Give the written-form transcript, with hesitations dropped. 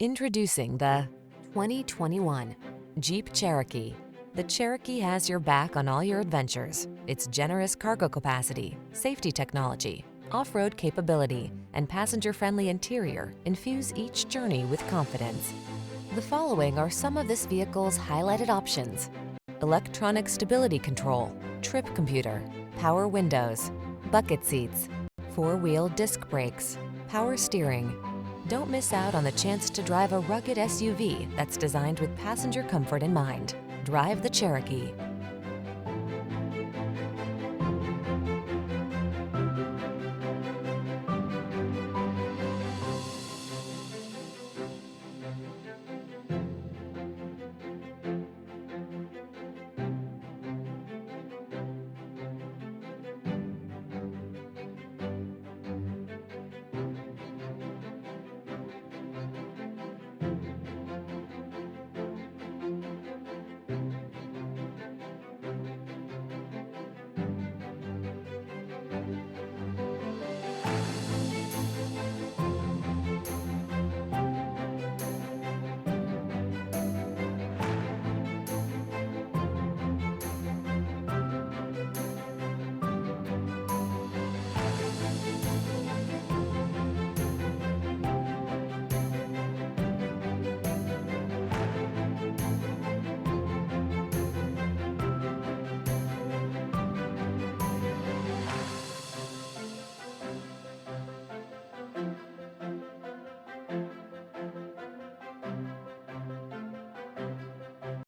Introducing the 2021 Jeep Cherokee. The Cherokee has your back on all your adventures. Its generous cargo capacity, safety technology, off-road capability, and passenger-friendly interior infuse each journey with confidence. The following are some of this vehicle's highlighted options: electronic stability control, trip computer, power windows, bucket seats, four-wheel disc brakes, power steering. Don't miss out on the chance to drive a rugged SUV that's designed with passenger comfort in mind. Drive the Cherokee.